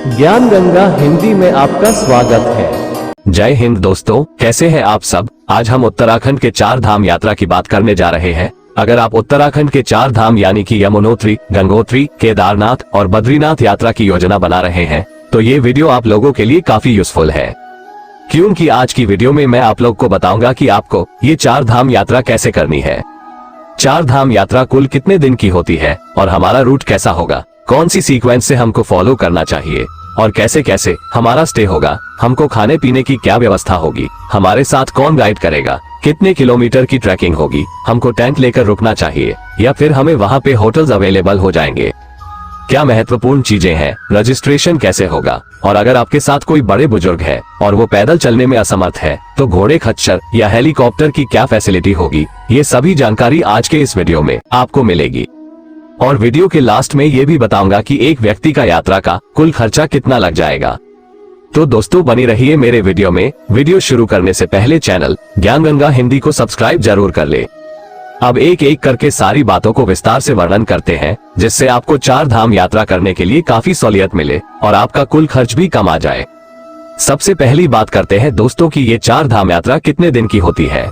ज्ञान गंगा हिंदी में आपका स्वागत है। जय हिंद दोस्तों, कैसे हैं आप सब। आज हम उत्तराखंड के 4 धाम यात्रा की बात करने जा रहे हैं। अगर आप उत्तराखंड के 4 धाम यानी कि यमुनोत्री, गंगोत्री, केदारनाथ और बद्रीनाथ यात्रा की योजना बना रहे हैं तो ये वीडियो आप लोगों के लिए काफी यूजफुल है, क्योंकि आज की वीडियो में मैं आप लोग को बताऊंगा कि आपको ये 4 धाम यात्रा कैसे करनी है। 4 धाम यात्रा कुल कितने दिन की होती है और हमारा रूट कैसा होगा, कौन सी सीक्वेंस से हमको फॉलो करना चाहिए और कैसे कैसे हमारा स्टे होगा, हमको खाने पीने की क्या व्यवस्था होगी, हमारे साथ कौन गाइड करेगा, कितने किलोमीटर की ट्रैकिंग होगी, हमको टेंट लेकर रुकना चाहिए या फिर हमें वहाँ पे होटल्स अवेलेबल हो जाएंगे, क्या महत्वपूर्ण चीजें हैं, रजिस्ट्रेशन कैसे होगा, और अगर आपके साथ कोई बड़े बुजुर्ग है और वो पैदल चलने में असमर्थ है तो घोड़े, खच्चर या हेलीकॉप्टर की क्या फैसिलिटी होगी, ये सभी जानकारी आज के इस वीडियो में आपको मिलेगी। और वीडियो के लास्ट में ये भी बताऊंगा कि एक व्यक्ति का यात्रा का कुल खर्चा कितना लग जाएगा। तो दोस्तों बनी रहिए मेरे वीडियो में। वीडियो शुरू करने से पहले चैनल ज्ञान गंगा हिंदी को सब्सक्राइब जरूर कर ले। अब एक एक करके सारी बातों को विस्तार से वर्णन करते हैं, जिससे आपको 4 धाम यात्रा करने के लिए काफी सहूलियत मिले और आपका कुल खर्च भी कम आ जाए। सबसे पहली बात करते हैं दोस्तों कि ये 4 धाम यात्रा कितने दिन की होती है।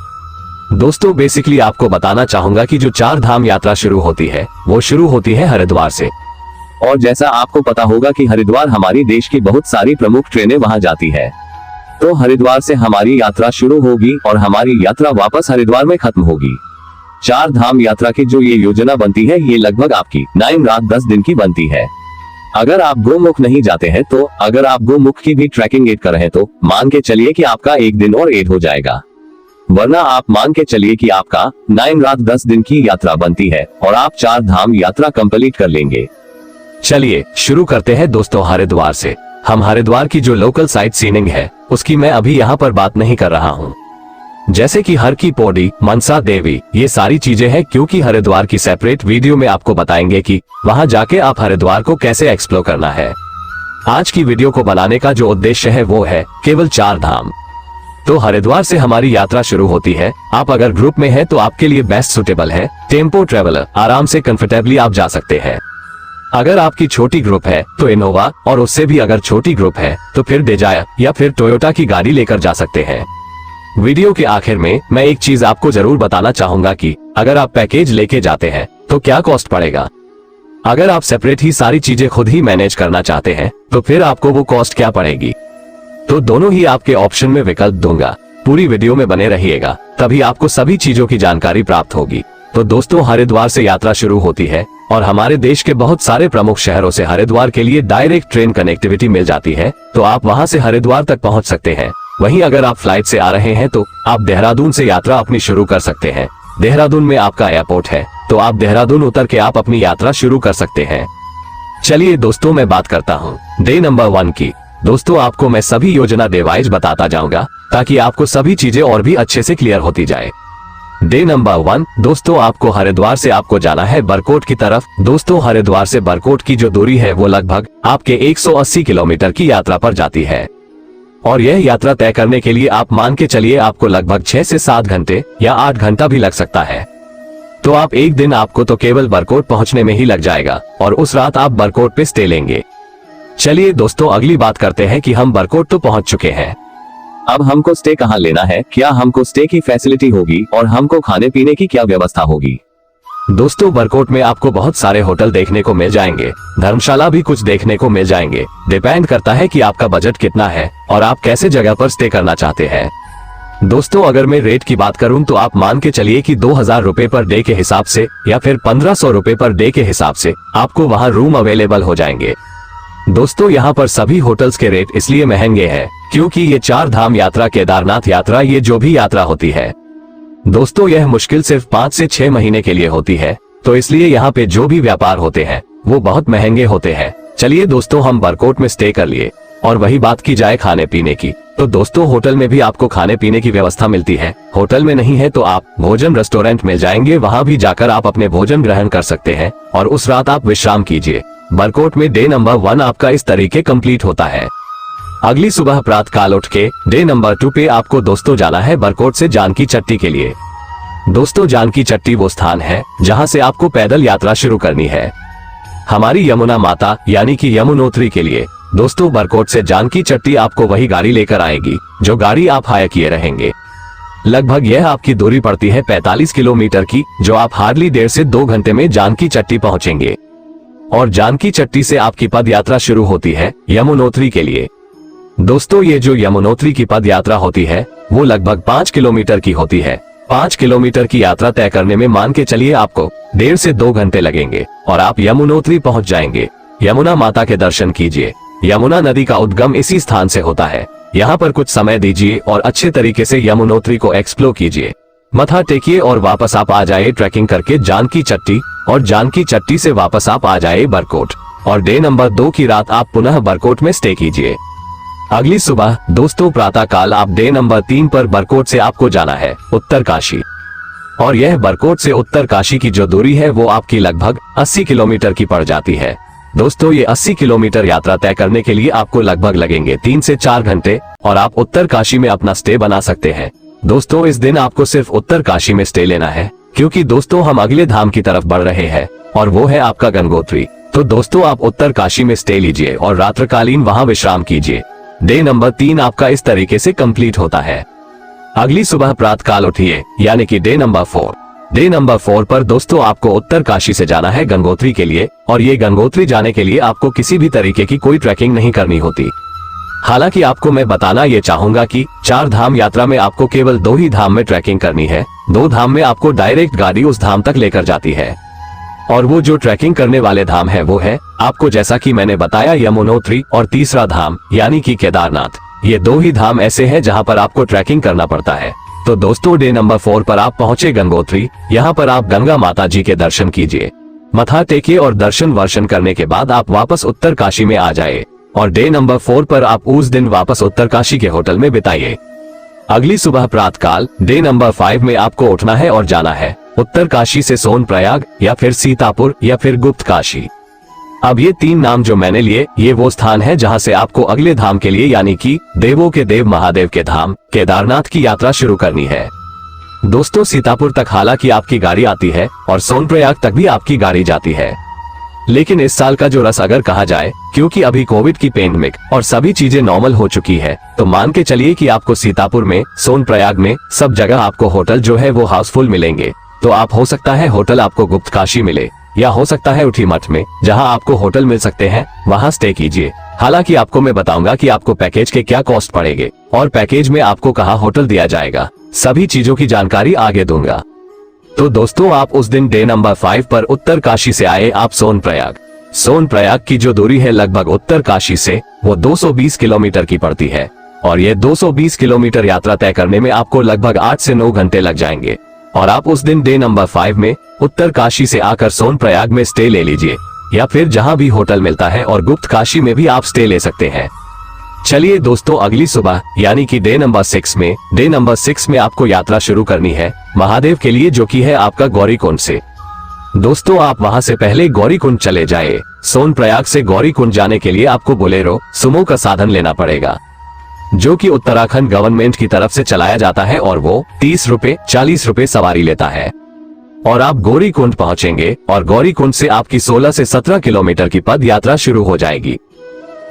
दोस्तों बेसिकली आपको बताना चाहूंगा कि जो 4 धाम यात्रा शुरू होती है वो शुरू होती है हरिद्वार से। और जैसा आपको पता होगा कि हरिद्वार हमारी देश की बहुत सारी प्रमुख ट्रेनें वहां जाती है, तो हरिद्वार से हमारी यात्रा शुरू होगी और हमारी यात्रा वापस हरिद्वार में खत्म होगी। 4 धाम यात्रा की जो ये योजना बनती है ये लगभग आपकी 9 रात 10 दिन की बनती है। अगर आप गोमुख नहीं जाते हैं तो अगर आप गोमुख की भी ट्रैकिंग एड कर रहे हैं तो मान के चलिए कि आपका 1 दिन और एड हो जाएगा, वरना आप मान के चलिए कि आपका 9 रात 10 दिन की यात्रा बनती है और आप 4 धाम यात्रा कंप्लीट कर लेंगे। चलिए शुरू करते हैं दोस्तों हरिद्वार से। हम हरिद्वार की जो लोकल साइट सीनिंग है उसकी मैं अभी यहाँ पर बात नहीं कर रहा हूँ, जैसे कि हर की पौड़ी, मनसा देवी, ये सारी चीजें हैं, क्योंकि हरिद्वार की सेपरेट वीडियो में आपको बताएंगे कि वहां जाके आप हरिद्वार को कैसे एक्सप्लोर करना है। आज की वीडियो को बनाने का जो उद्देश्य है वो है केवल 4 धाम। तो हरिद्वार से हमारी यात्रा शुरू होती है। आप अगर ग्रुप में हैं तो आपके लिए बेस्ट सुटेबल है टेम्पो ट्रेवलर, आराम से कंफर्टेबली आप जा सकते हैं। अगर आपकी छोटी ग्रुप है तो इनोवा, और उससे भी अगर छोटी ग्रुप है तो फिर डिजायर या फिर टोयोटा की गाड़ी लेकर जा सकते हैं। वीडियो के आखिर में मैं एक चीज आपको जरूर बताना चाहूंगा कि अगर आप पैकेज लेके जाते हैं तो क्या कॉस्ट पड़ेगा। अगर आप सेपरेट ही सारी चीजें खुद ही मैनेज करना चाहते हैं तो फिर आपको वो कॉस्ट क्या पड़ेगी। तो दोनों ही आपके ऑप्शन में विकल्प दूंगा, पूरी वीडियो में बने रहिएगा, तभी आपको सभी चीजों की जानकारी प्राप्त होगी। तो दोस्तों हरिद्वार से यात्रा शुरू होती है और हमारे देश के बहुत सारे प्रमुख शहरों से हरिद्वार के लिए डायरेक्ट ट्रेन कनेक्टिविटी मिल जाती है, तो आप वहां से हरिद्वार तक पहुंच सकते हैं। वहीं अगर आप फ्लाइट से आ रहे हैं तो आप देहरादून से यात्रा अपनी शुरू कर सकते हैं। देहरादून में आपका एयरपोर्ट है तो आप देहरादून उतर के आप अपनी यात्रा शुरू कर सकते हैं। चलिए दोस्तों मैं बात करता हूँ डे नंबर 1 की। दोस्तों आपको मैं सभी योजना डे वाइज बताता जाऊंगा ताकि आपको सभी चीजें और भी अच्छे से क्लियर होती जाए। डे नंबर 1 दोस्तों आपको हरिद्वार से आपको जाना है बरकोट की तरफ। दोस्तों हरिद्वार से बरकोट की जो दूरी है वो लगभग आपके 180 किलोमीटर की यात्रा पर जाती है, और यह यात्रा तय करने के लिए आप मान के चलिए आपको लगभग 6 से 7 घंटे या 8 घंटा भी लग सकता है। तो आप एक दिन आपको तो केवल बरकोट पहुंचने में ही लग जाएगा और उस रात आप बरकोट पे स्टे लेंगे। चलिए दोस्तों अगली बात करते हैं कि हम बरकोट तो पहुंच चुके हैं, अब हमको स्टे कहाँ लेना है, क्या हमको स्टे की फैसिलिटी होगी और हमको खाने पीने की क्या व्यवस्था होगी। दोस्तों बरकोट में आपको बहुत सारे होटल देखने को मिल जाएंगे, धर्मशाला भी कुछ देखने को मिल जाएंगे। डिपेंड करता है कि आपका बजट कितना है और आप कैसे जगह पर स्टे करना चाहते हैं। दोस्तों अगर मैं रेट की बात करूं तो आप मान के चलिए कि 2000 रुपए पर डे के हिसाब से या फिर 1500 रुपए पर डे के हिसाब से आपको वहां रूम अवेलेबल हो जाएंगे। दोस्तों यहाँ पर सभी होटल्स के रेट इसलिए महंगे हैं क्योंकि ये 4 धाम यात्रा, केदारनाथ यात्रा, ये जो भी यात्रा होती है दोस्तों यह मुश्किल सिर्फ 5 से 6 महीने के लिए होती है, तो इसलिए यहाँ पे जो भी व्यापार होते हैं वो बहुत महंगे होते हैं। चलिए दोस्तों हम बरकोट में स्टे कर लिए और वही बात की जाए खाने पीने की, तो दोस्तों होटल में भी आपको खाने पीने की व्यवस्था मिलती है। होटल में नहीं है तो आप भोजन रेस्टोरेंट मिल जाएंगे, वहां भी जाकर आप अपने भोजन ग्रहण कर सकते हैं और उस रात आप विश्राम कीजिए। बरकोट में डे नंबर 1 आपका इस तरीके कंप्लीट होता है। अगली सुबह प्रातः काल उठ के डे नंबर 2 पे आपको दोस्तों जाना है बरकोट से जानकी चट्टी के लिए। दोस्तों जानकी चट्टी वो स्थान है जहां से आपको पैदल यात्रा शुरू करनी है। हमारी यमुना माता यानी कि यमुनोत्री के लिए दोस्तों बरकोट से जानकी चट्टी आपको वही गाड़ी लेकर आएगी जो गाड़ी आप हायर किए रहेंगे। लगभग यह आपकी दूरी पड़ती है 45 किलोमीटर की, जो आप हार्डली 1.5 से 2 घंटे में जानकी चट्टी पहुंचेंगे। और जानकी चट्टी से आपकी पद यात्रा शुरू होती है यमुनोत्री के लिए। दोस्तों ये जो यमुनोत्री की पद यात्रा होती है वो लगभग 5 किलोमीटर की होती है। 5 किलोमीटर की यात्रा तय करने में मान के चलिए आपको 1.5 से 2 घंटे लगेंगे और आप यमुनोत्री पहुंच जाएंगे। यमुना माता के दर्शन कीजिए। यमुना नदी का उद्गम इसी स्थान से होता है। यहाँ पर कुछ समय दीजिए और अच्छे तरीके से यमुनोत्री को एक्सप्लोर कीजिए। मथा टेकिए और वापस आप आ जाए ट्रैकिंग करके जानकी चट्टी, और जानकी चट्टी से वापस आप आ जाए बरकोट, और डे नंबर 2 की रात आप पुनः बरकोट में स्टे कीजिए। अगली सुबह दोस्तों प्रातः काल आप डे नंबर 3 पर बरकोट से आपको जाना है उत्तरकाशी, और यह बरकोट से उत्तरकाशी की जो दूरी है वो आपकी लगभग 80 किलोमीटर की पड़ जाती है। दोस्तों ये 80 किलोमीटर यात्रा तय करने के लिए आपको लगभग लगेंगे 3 से 4 घंटे, और आप उत्तरकाशी में अपना स्टे बना सकते हैं। दोस्तों इस दिन आपको सिर्फ उत्तरकाशी में स्टे लेना है, क्योंकि दोस्तों हम अगले धाम की तरफ बढ़ रहे हैं और वो है आपका गंगोत्री। तो दोस्तों आप उत्तरकाशी में स्टे लीजिए और रात्रकालीन वहां विश्राम कीजिए। डे नंबर 3 आपका इस तरीके से कंप्लीट होता है। अगली सुबह प्रातःकाल उठिए, यानी कि डे नंबर 4। डे नंबर 4 पर दोस्तों आपको उत्तरकाशी से जाना है गंगोत्री के लिए, और ये गंगोत्री जाने के लिए आपको किसी भी तरीके की कोई ट्रैकिंग नहीं करनी होती। हालांकि आपको मैं बताना ये चाहूंगा कि 4 धाम यात्रा में आपको केवल 2 ही धाम में ट्रैकिंग करनी है। 2 धाम में आपको डायरेक्ट गाड़ी उस धाम तक लेकर जाती है, और वो जो ट्रैकिंग करने वाले धाम है वो है आपको, जैसा कि मैंने बताया, यमुनोत्री, और तीसरा धाम यानी कि केदारनाथ। ये 2 ही धाम ऐसे हैं जहां पर आपको ट्रैकिंग करना पड़ता है। तो दोस्तों डे नंबर 4 पर आप पहुंचे गंगोत्री। यहाँ पर आप गंगा माता जी के दर्शन कीजिए, मथा टेकिए, और दर्शन वर्शन करने के बाद आप वापस उत्तरकाशी में आ जाए, और डे नंबर 4 पर आप उस दिन वापस उत्तरकाशी के होटल में बिताइए। अगली सुबह प्रातःकाल डे नंबर 5 में आपको उठना है और जाना है उत्तरकाशी से सोनप्रयाग, या फिर सीतापुर, या फिर गुप्त काशी। अब ये 3 नाम जो मैंने लिए ये वो स्थान है जहां से आपको अगले धाम के लिए, यानी कि देवों के देव महादेव के धाम केदारनाथ की यात्रा शुरू करनी है। दोस्तों सीतापुर तक हालांकि आपकी गाड़ी आती है और सोनप्रयाग तक भी आपकी गाड़ी जाती है, लेकिन इस साल का जो रस अगर कहा जाए, क्योंकि अभी कोविड की पेंडेमिक और सभी चीजें नॉर्मल हो चुकी है, तो मान के चलिए कि आपको सीतापुर में, सोनप्रयाग में, सब जगह आपको होटल जो है वो हाउसफुल मिलेंगे। तो आप हो सकता है होटल आपको गुप्त काशी मिले, या हो सकता है उठी मठ में, जहां आपको होटल मिल सकते हैं वहां स्टे कीजिए। हालांकि आपको मैं बताऊंगा कि आपको पैकेज के क्या कॉस्ट पड़ेंगे और पैकेज में आपको कहां होटल दिया जाएगा, सभी चीजों की जानकारी आगे दूंगा। तो दोस्तों आप उस दिन डे नंबर 5 पर उत्तरकाशी से आए आप सोनप्रयाग। सोनप्रयाग की जो दूरी है लगभग उत्तरकाशी से वो 220 किलोमीटर की पड़ती है, और ये 220 किलोमीटर यात्रा तय करने में आपको लगभग 8 से 9 घंटे लग जाएंगे। और आप उस दिन डे नंबर 5 में उत्तरकाशी से आकर सोनप्रयाग में स्टे ले लीजिए, या फिर जहां भी होटल मिलता है, और गुप्त काशी में भी आप स्टे ले सकते हैं। चलिए दोस्तों अगली सुबह यानी कि डे नंबर 6 में आपको यात्रा शुरू करनी है महादेव के लिए, जो कि है आपका गौरीकुंड से। दोस्तों आप वहां से पहले गौरीकुंड चले जाए। सोनप्रयाग से गौरीकुंड जाने के लिए आपको बोलेरो सुमो का साधन लेना पड़ेगा, जो कि उत्तराखंड गवर्नमेंट की तरफ से चलाया जाता है, और वो 30 रुपए 40 रुपए सवारी लेता है। और आप गौरीकुंड पहुंचेंगे, और गौरीकुंड से आपकी 16 से 17 किलोमीटर की पद यात्रा शुरू हो जाएगी।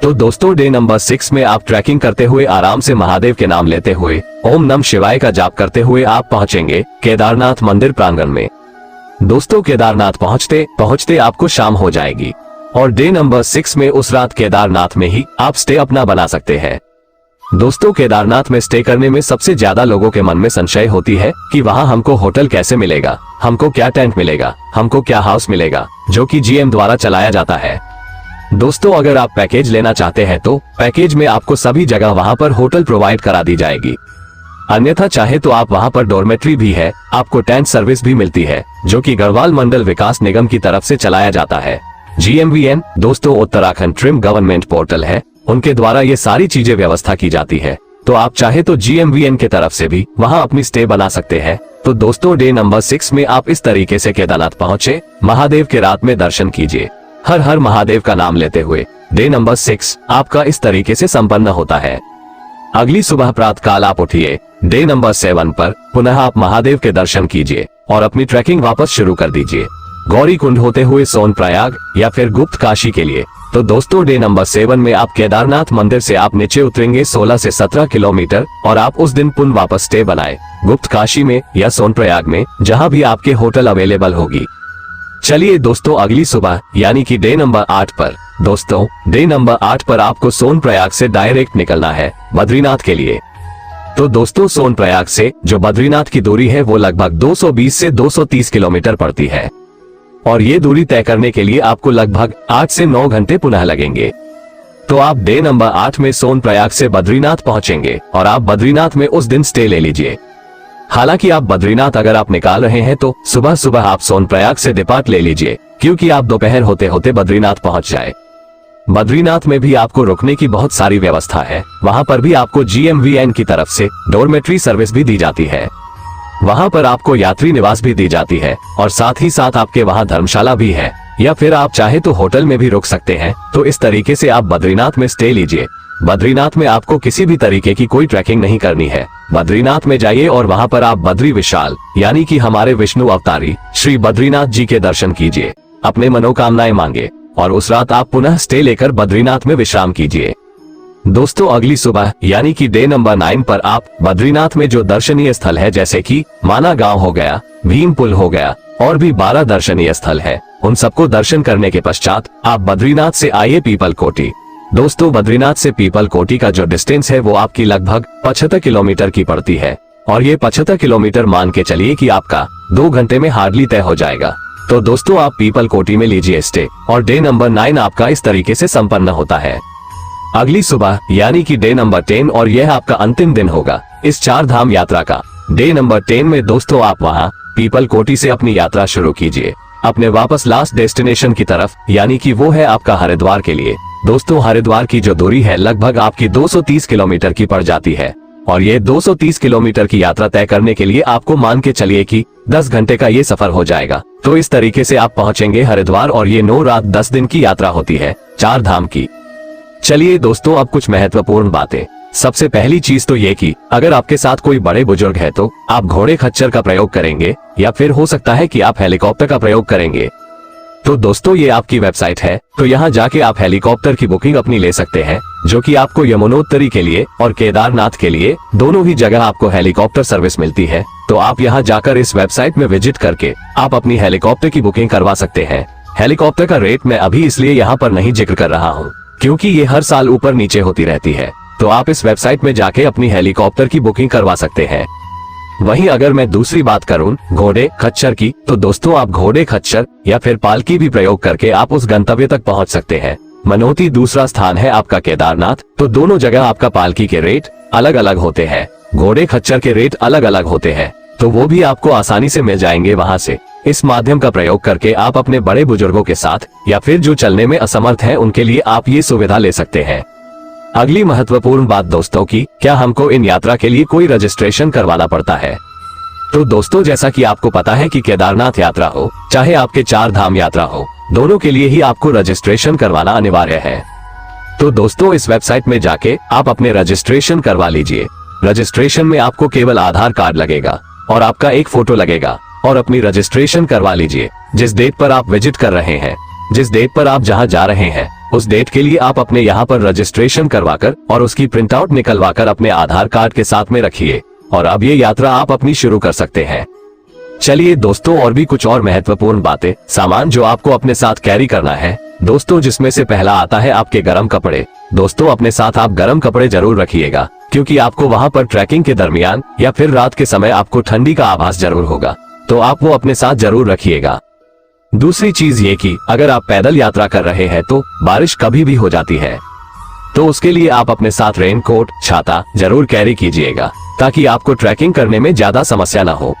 तो दोस्तों डे नंबर 6 में आप ट्रैकिंग करते हुए आराम से महादेव के नाम लेते हुए ओम नमः शिवाय का जाप करते हुए आप पहुंचेंगे केदारनाथ मंदिर प्रांगण में। दोस्तों केदारनाथ पहुंचते पहुंचते आपको शाम हो जाएगी, और डे नंबर 6 में उस रात केदारनाथ में ही आप स्टे अपना बना सकते हैं। दोस्तों केदारनाथ में स्टे करने में सबसे ज्यादा लोगों के मन में संशय होती है कि वहां हमको होटल कैसे मिलेगा, हमको क्या टेंट मिलेगा, हमको क्या हाउस मिलेगा, जो कि जीएम द्वारा चलाया जाता है। दोस्तों अगर आप पैकेज लेना चाहते हैं तो पैकेज में आपको सभी जगह वहां पर होटल प्रोवाइड करा दी जाएगी। अन्यथा चाहे तो आप वहां पर डॉर्मेट्री भी है, आपको टेंट सर्विस भी मिलती है, जो कि गढ़वाल मंडल विकास निगम की तरफ से चलाया जाता है। GMVN दोस्तों उत्तराखंड ट्रिम गवर्नमेंट पोर्टल है, उनके द्वारा ये सारी चीजें व्यवस्था की जाती है। तो आप चाहे तो GMVN के तरफ से भी वहां अपनी स्टे बना सकते हैं। तो दोस्तों डे नंबर 6 में आप इस तरीके से केदारनाथ पहुंचे, महादेव के रात में दर्शन कीजिए, हर हर महादेव का नाम लेते हुए डे नंबर 6 आपका इस तरीके से संपन्न होता है। अगली सुबह प्रातःकाल आप उठिए, डे नंबर 7 पर पुनः आप महादेव के दर्शन कीजिए और अपनी ट्रैकिंग वापस शुरू कर दीजिए। गौरीकुंड होते हुए सोनप्रयाग या फिर गुप्त काशी के लिए तो दोस्तों डे नंबर 7 में आप केदारनाथ मंदिर से आप नीचे उतरेंगे 16 से 17 किलोमीटर और आप उस दिन पुनः वापस स्टे बनाए गुप्त काशी में या सोनप्रयाग में, जहां भी आपके होटल अवेलेबल होगी। चलिए दोस्तों अगली सुबह यानी कि डे नंबर 8 पर, दोस्तों डे नंबर 8 पर आपको सोनप्रयाग से डायरेक्ट निकलना है बद्रीनाथ के लिए। तो दोस्तों सोनप्रयाग से जो बद्रीनाथ की दूरी है वो लगभग 220 से 230 किलोमीटर पड़ती है और ये दूरी तय करने के लिए आपको लगभग 8 से 9 घंटे पुनः लगेंगे। तो आप डे नंबर 8 में सोनप्रयाग से बद्रीनाथ पहुंचेंगे और आप बद्रीनाथ में उस दिन स्टे ले लीजिए। हालांकि आप बद्रीनाथ अगर आप निकाल रहे हैं तो सुबह सुबह आप सोनप्रयाग से डिपार्ट ले लीजिए, क्योंकि आप दोपहर होते होते बद्रीनाथ पहुंच जाए। बद्रीनाथ में भी आपको रुकने की बहुत सारी व्यवस्था है, वहां पर भी आपको GMVN की तरफ से डोरमेट्री सर्विस भी दी जाती है। वहां पर आपको यात्री निवास भी दी जाती है और साथ ही साथ आपके वहां धर्मशाला भी है, या फिर आप चाहे तो होटल में भी रुक सकते हैं। तो इस तरीके से आप बद्रीनाथ में स्टे लीजिए। बद्रीनाथ में आपको किसी भी तरीके की कोई ट्रैकिंग नहीं करनी है। बद्रीनाथ में जाइए और वहां पर आप बद्री विशाल यानी कि हमारे विष्णु अवतारी श्री बद्रीनाथ जी के दर्शन कीजिए, अपने मनोकामनाएं मांगे और उस रात आप पुनः स्टे लेकर बद्रीनाथ में विश्राम कीजिए। दोस्तों अगली सुबह यानी कि डे नंबर 9 पर आप बद्रीनाथ में जो दर्शनीय स्थल है, जैसे कि माना गांव हो गया, भीम पुल हो गया और भी 12 दर्शनीय स्थल है, उन सबको दर्शन करने के पश्चात आप बद्रीनाथ से आइए पीपल कोटी। दोस्तों बद्रीनाथ से पीपल कोटी का जो डिस्टेंस है वो आपकी लगभग 75 किलोमीटर की पड़ती है और ये 75 किलोमीटर मान के चलिए कि आपका 2 घंटे में हार्डली तय हो जाएगा। तो दोस्तों आप पीपल कोटी में लीजिए स्टे और डे नंबर 9 आपका इस तरीके से संपन्न होता है। अगली सुबह यानी कि डे नंबर 10 और यह आपका अंतिम दिन होगा इस 4 धाम यात्रा का। डे नंबर 10 में दोस्तों आप वहां पीपल कोटी से अपनी यात्रा शुरू कीजिए अपने वापस लास्ट डेस्टिनेशन की तरफ, यानी कि वो है आपका हरिद्वार के लिए। दोस्तों हरिद्वार की जो दूरी है लगभग आपकी 230 किलोमीटर की पड़ जाती है और ये 230 किलोमीटर की यात्रा तय करने के लिए आपको मान के चलिए कि 10 घंटे का ये सफर हो जाएगा। तो इस तरीके से आप पहुंचेंगे हरिद्वार और ये 9 रात 10 दिन की यात्रा होती है 4 धाम की। चलिए दोस्तों अब कुछ महत्वपूर्ण बातें। सबसे पहली चीज तो ये कि अगर आपके साथ कोई बड़े बुजुर्ग है तो आप घोड़े खच्चर का प्रयोग करेंगे या फिर हो सकता है कि आप हेलीकॉप्टर का प्रयोग करेंगे। तो दोस्तों ये आपकी वेबसाइट है, तो यहाँ जाके आप हेलीकॉप्टर की बुकिंग अपनी ले सकते हैं, जो कि आपको यमुनोत्तरी के लिए और केदारनाथ के लिए दोनों ही जगह आपको हेलीकॉप्टर सर्विस मिलती है। तो आप यहाँ जाकर इस वेबसाइट में विजिट करके आप अपनी हेलीकॉप्टर की बुकिंग करवा सकते हैं। हेलीकॉप्टर का रेट मैं अभी इसलिए यहाँ पर नहीं जिक्र कर रहा हूँ क्योंकि ये हर साल ऊपर नीचे होती रहती है। तो आप इस वेबसाइट में जाके अपनी हेलीकॉप्टर की बुकिंग करवा सकते हैं। वहीं अगर मैं दूसरी बात करूं घोड़े खच्चर की, तो दोस्तों आप घोड़े खच्चर या फिर पालकी भी प्रयोग करके आप उस गंतव्य तक पहुंच सकते हैं। मनोती दूसरा स्थान है आपका केदारनाथ, तो दोनों जगह आपका पालकी के रेट अलग अलग होते हैं, घोड़े खच्चर के रेट अलग अलग होते हैं, तो वो भी आपको आसानी से मिल जाएंगे वहां से। इस माध्यम का प्रयोग करके आप अपने बड़े बुजुर्गों के साथ या फिर जो चलने में असमर्थ हैं उनके लिए आप ये सुविधा ले सकते हैं। अगली महत्वपूर्ण बात दोस्तों की, क्या हमको इन यात्रा के लिए कोई रजिस्ट्रेशन करवाना पड़ता है? तो दोस्तों जैसा कि आपको पता है कि केदारनाथ यात्रा हो चाहे आपके 4 धाम यात्रा हो, दोनों के लिए ही आपको रजिस्ट्रेशन करवाना अनिवार्य है। तो दोस्तों इस वेबसाइट में जाके आप अपने रजिस्ट्रेशन करवा लीजिए। रजिस्ट्रेशन में आपको केवल आधार कार्ड लगेगा और आपका एक फोटो लगेगा और अपनी रजिस्ट्रेशन करवा लीजिए। जिस डेट पर आप विजिट कर रहे हैं, जिस डेट पर आप जहां जा रहे हैं, उस डेट के लिए आप अपने यहाँ पर रजिस्ट्रेशन करवाकर और उसकी प्रिंट आउट निकलवाकर अपने आधार कार्ड के साथ में रखिए और अब ये यात्रा आप अपनी शुरू कर सकते हैं। चलिए दोस्तों और भी कुछ और महत्वपूर्ण बातें, सामान जो आपको अपने साथ कैरी करना है दोस्तों, जिसमें से पहला आता है आपके गर्म कपड़े। दोस्तों अपने साथ आप गर्म कपड़े जरूर रखिएगा क्योंकि आपको वहां पर ट्रैकिंग के दरमियान या फिर रात के समय आपको ठंडी का आभास जरूर होगा, तो आप वो अपने साथ जरूर रखिएगा। दूसरी चीज ये कि अगर आप पैदल यात्रा कर रहे हैं तो बारिश कभी भी हो जाती है, तो उसके लिए आप अपने साथ रेनकोट छाता जरूर कैरी कीजिएगा ताकि आपको ट्रैकिंग करने में ज्यादा समस्या ना हो।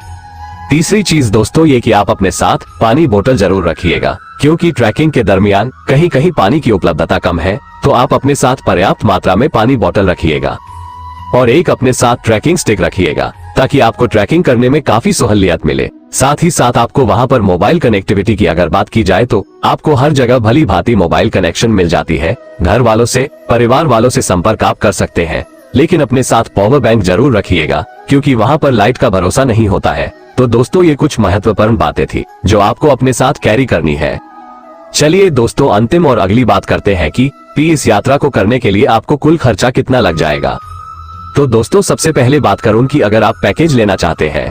तीसरी चीज दोस्तों ये कि आप अपने साथ पानी बोतल जरूर रखिएगा क्योंकि ट्रैकिंग के दरमियान कहीं कहीं पानी की उपलब्धता कम है, तो आप अपने साथ पर्याप्त मात्रा में पानी बोतल रखिएगा और एक अपने साथ ट्रैकिंग स्टिक रखिएगा ताकि आपको ट्रैकिंग करने में काफी सहूलियत मिले। साथ ही साथ आपको वहां पर मोबाइल कनेक्टिविटी की अगर बात की जाए तो आपको हर जगह भली भांति मोबाइल कनेक्शन मिल जाती है। घर वालों से परिवार वालों से संपर्क आप कर सकते हैं, लेकिन अपने साथ पावर बैंक जरूर रखिएगा क्योंकि वहां पर लाइट का भरोसा नहीं होता है। तो दोस्तों ये कुछ महत्वपूर्ण बातें थी जो आपको अपने साथ कैरी करनी है। चलिए दोस्तों, अंतिम और अगली बात करते हैं कि इस यात्रा को करने के लिए आपको कुल खर्चा कितना लग जाएगा। तो दोस्तों, सबसे पहले बात करूं कि अगर आप पैकेज लेना चाहते हैं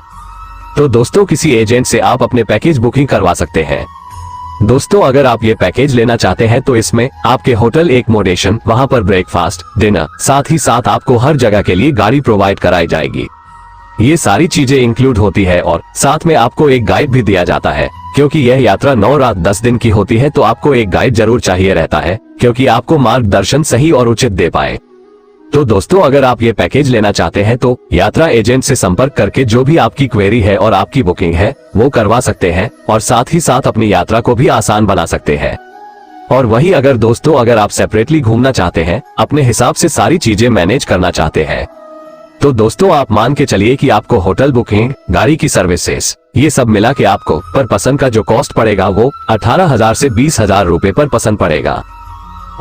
तो दोस्तों किसी एजेंट से आप अपने पैकेज बुकिंग करवा सकते हैं। दोस्तों, अगर आप ये पैकेज लेना चाहते हैं तो इसमें आपके होटल एकोमोडेशन, वहां पर ब्रेकफास्ट, डिनर, साथ ही साथ आपको हर जगह के लिए गाड़ी प्रोवाइड कराई जाएगी। ये सारी चीजें इंक्लूड होती है और साथ में आपको एक गाइड भी दिया जाता है, क्योंकि यह यात्रा 9 रात 10 दिन की होती है तो आपको एक गाइड जरूर चाहिए रहता है, क्योंकि आपको मार्गदर्शन सही और उचित दे पाए। तो दोस्तों, अगर आप ये पैकेज लेना चाहते हैं तो यात्रा एजेंट से संपर्क करके जो भी आपकी क्वेरी है और आपकी बुकिंग है वो करवा सकते हैं और साथ ही साथ अपनी यात्रा को भी आसान बना सकते हैं। और वही अगर दोस्तों, अगर आप सेपरेटली घूमना चाहते हैं, अपने हिसाब से सारी चीजें मैनेज करना चाहते हैं, तो दोस्तों आप मान के चलिए कि आपको होटल बुकिंग, गाड़ी की सर्विसेज, ये सब मिला के आपको पर पर्सन का जो कॉस्ट पड़ेगा वो 18,000 से 20,000 रुपए पर पर्सन पड़ेगा।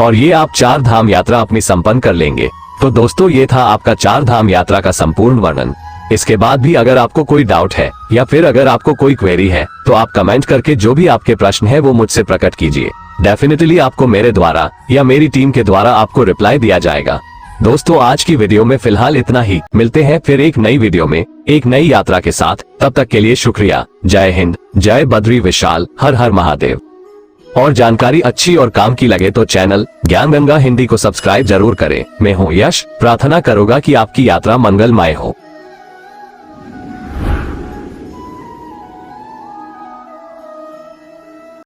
और ये आप 4 धाम यात्रा अपनी संपन्न कर लेंगे। तो दोस्तों, ये था आपका 4 धाम यात्रा का संपूर्ण वर्णन। इसके बाद भी अगर आपको कोई डाउट है या फिर अगर आपको कोई क्वेरी है तो आप कमेंट करके जो भी आपके प्रश्न है वो मुझसे प्रकट कीजिए। डेफिनेटली आपको मेरे द्वारा या मेरी टीम के द्वारा आपको रिप्लाई दिया जाएगा। दोस्तों, आज की वीडियो में फिलहाल इतना ही। मिलते हैं फिर एक नई वीडियो में एक नई यात्रा के साथ। तब तक के लिए शुक्रिया। जय हिंद, जय बद्री विशाल, हर हर महादेव। और जानकारी अच्छी और काम की लगे तो चैनल ज्ञान गंगा हिंदी को सब्सक्राइब जरूर करें। मैं हूँ यश, प्रार्थना करूंगा कि आपकी यात्रा मंगलमय हो।